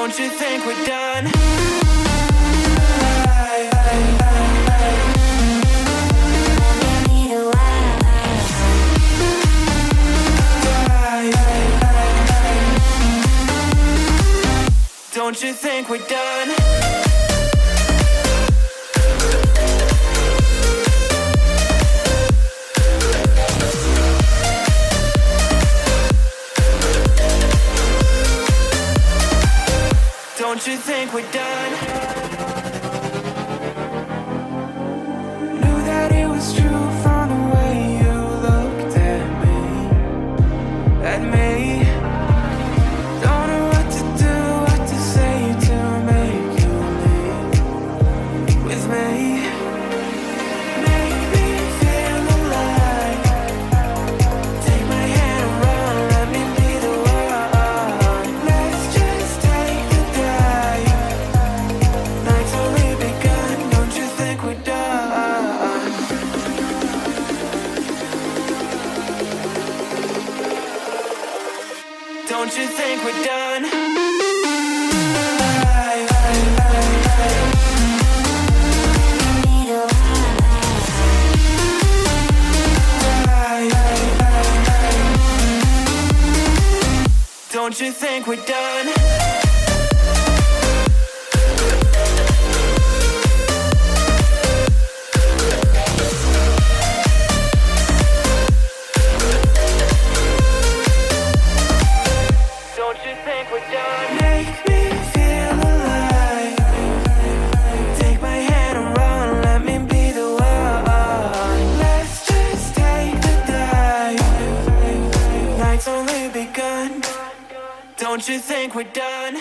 Don't you think we're done? Don't you think we're done? Don't you think we're done? Knew that it was true from the way you looked at me. At me. Don't know what to do, what to say to make you leave with me. Make me feel alive. Take my hand and run, let me be the one. Let's just take the dive. Night's only begun, don't you think we're done? Don't you think we're done? Don't you think we're done? Don't you think we're done? Make me feel alive. Take my hand and run, let me be the one. Let's just take the dive. Night's only begun. Don't you think we're done?